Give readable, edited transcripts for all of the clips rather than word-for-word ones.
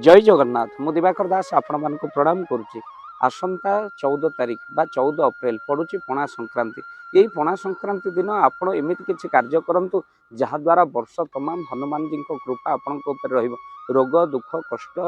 जय जगन्नाथ मु दिवाकर दास आपण मानक प्रणाम करुच्ची। आसंता 14 तारीख बा 14 अप्रैल पड़ुची पणा संक्रांति। यही पणा संक्रांति दिन आपण एमती किसी कार्य करंतु जहाद्वारा वर्ष तमाम हनुमान जी कृपा आपण रही रोग दुख कष्ट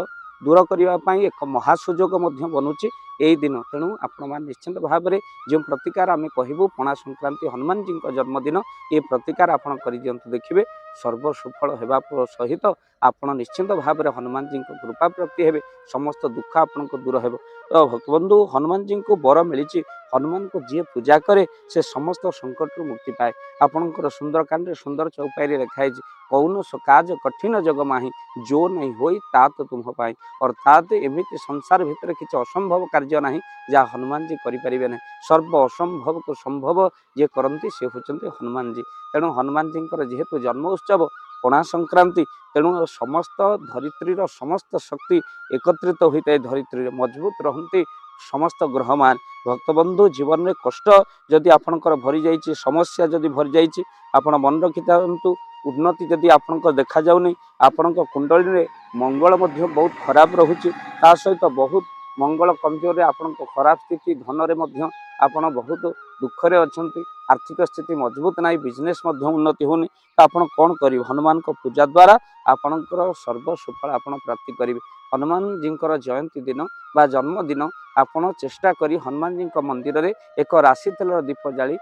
दूर करने एक महासुजोग बनुची यही दिन। तेणु आपण निश्चिंत भाव में जो प्रतिकार आम कहूँ पणा संक्रांति हनुमान जी जन्मदिन ये प्रतिकार आपण कर दिंतु देखिए सर्वसुफल होगा सहित आपण निश्चिंत भाव में हनुमान जी कृपा प्राप्ति हे समस्त दुख आपण दूर हो। तो भक्तबंधु हनुमान जी को बर मिली हनुमान को जी पूजा करे से समस्त संकट मुक्ति पाए। आपणकर सुंदरकांड सुंदर चौपाई लिखाई कौन काज कठिन जग माही जो नहीं होई तात तुम पाई अर्थात एमती संसार भितर किसी असंभव कार्य ना जहाँ हनुमान जी करें ना सर्व असंभव को संभव जे करती से होती हनुमान जी। तेणु हनुमान जी जेहेतु जन्म उत्सव पणा संक्रांति तेणु समस्त धरित्रीर समस्त शक्ति एकत्रित होता है धरित्री मजबूत रहती समस्त ग्रह मान। भक्तबंधु जीवन में कष्ट जदि आपणकर भरी जाइए समस्या जदि भरी जाइए आपण मन रखी था उन्नति जदि आपणकर देखा जाऊनी आपण कुंडली में मंगल बहुत खराब रोचे सहित बहुत मंगल कमजोर आपण खराब स्थिति धन में आपण बहुत दुखरे अच्छा आर्थिक स्थिति मजबूत ना बिजनेस उन्नति होनी तो आपण कौन कर हनुमान को पूजा द्वारा आपणकर सर्व सुफल आपण प्राप्ति करेंगे। हनुमान जी जयंती दिन बा जन्मदिन आपण चेष्टा करी हनुमान जी मंदिर में एक राशि तेल दीप जाली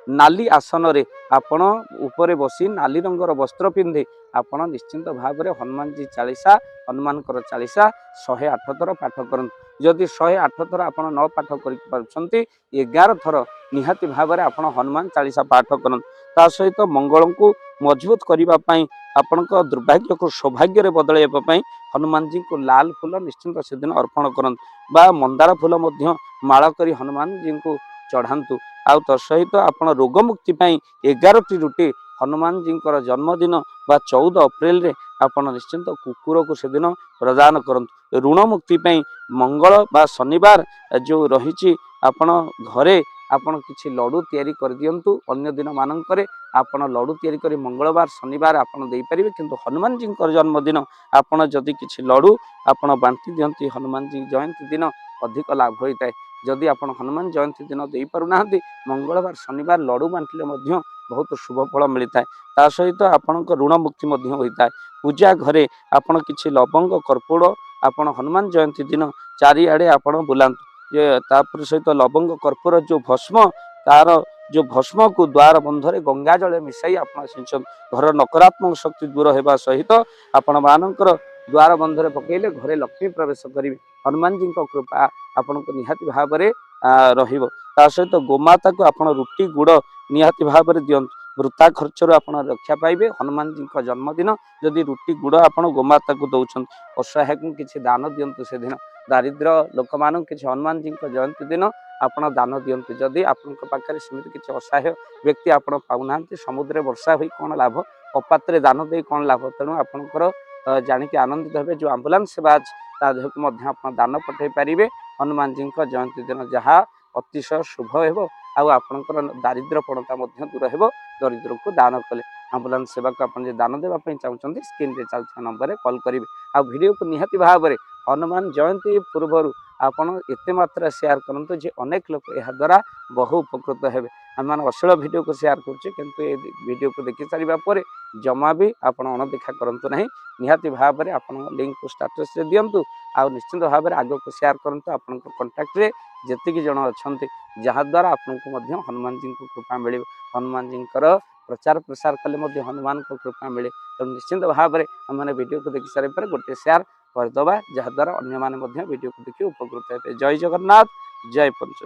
नाली आसन रे आपण ऊपर बसी नाली रंगर वस्त्र पिंधे आपण निश्चिंत भाव में हनुमान जी चालीसा हनुमान चालीसा 108 थर पाठ कर। जदि 108 थर आप न पाठ कर 11 थर निहाती भाव में आपण हनुमान चालीसा पाठ कर सहित मंगल को मजबूत करने आपण दुर्भाग्य को सौभाग्य बदलवाई हनुमान जी को लाल फूल निश्चिंत से दिन अर्पण करन बा मंदार फूल माला करी हनुमान जी को चढ़ातु आउ सहित आपण रोग मुक्ति 11टी रुटी हनुमान जी जन्मदिन बा 14 अप्रैल रे आपण निश्चिंत कुकुर को से दिन प्रदान करंतु। ऋण मुक्ति मंगल बा शनिवार जो रही आपण घरे आपण किछि लड्डू तैयारी कर दियंतु अन्य दिन मानकरे आपण लड्डू तैयारी करी मंगलवार शनिवार आपण देई परिबे किंतु हनुमान जी जन्मदिन आपण जदि किछि लड्डू आपण बांटी दियंती हनुमान जी जयंती दिन अधिक लाभ होता है। जदि आपण हनुमान जयंती दिन दे पारुना मंगलवार शनिवार लड्डू बांटिले बहुत शुभ फल मिलता है सहित आपण ऋण मुक्ति होता है। पूजा घरे आपण किछि लवंग कर्पूर आपण हनुमान जयंती दिन चारिआडे आपण बुलांतु तापर सहित लवंग कर्पूर जो भस्म तार जो भस्म को द्वार बंधरे गंगा जल मिसाई आपण सिंचन घर नकारात्मक शक्ति दूर होगा सहित आपण मानकर द्वार बंधरे पकईले घरे लक्ष्मी प्रवेश करेंगे। हनुमान जी कृपा आपण को निहाती भाव में सहित गोमाता को आपण रुटी गुड़ निहाती भाव में दिंतु वृथा खर्च आपण रक्षा पाइबे। हनुमान जी जन्मदिन जदि रुटी गुड़ आपण गोमाता को दौरान असहाय को किसी दान दिंतु से दिन दारिद्र लोक मान किसी हनुमान जी जयंती दिन आपण दान दिंतु। जदि आपण पाखे सेमती किसी असहाय व्यक्ति आपण पाऊना समुद्र वर्षा हुई कौन लाभ अपात्र दान दे कौन लाभ। तेणु आपणकर जानिक आनंदित हे जो आंबुलांस सेवा आप दान पठे पारे हनुमान जी जयंती दिन जहाँ अतिशय शुभ हो आपणकर दारिद्र्यपणता दूर हो दरिद्र को दान कले आंबुलांस सेवा को आप दान देवाई चाहते स्क्रीन रे चलता नंबर कॉल करेंगे। आ वीडियो को निहाती भाव में हनुमान जयंती पूर्व आपण एते मात्रा शेयर करंतु जे अनेक लोक यह द्वारा बहु उपकृत हेबे। आम अश्लील वीडियो को शेयर करुचे किंतु ये वीडियो को देखि सारिबा परे जमा भी आपण अणदेखा करंतु नहीं निहाती भाव में आपण लिंक को स्टेटस रे दियंतु आ निश्चित भाव में आगे को शेयर करंतु आपण कांटेक्ट रे जेतिकी जण अछंती जहा द्वारा आपनको मध्य हनुमान जी को कृपा मिले हनुमान जी प्रचार प्रसार कले हनुमान को कृपा मिले। तो निश्चिंत भाव में हमने वीडियो को देखि सारे पर गोटे शेयर करदबा जहाद्वारा अन्य माने वीडियो को देखि उपकृत हेबे। जय जगन्नाथ जय पंच।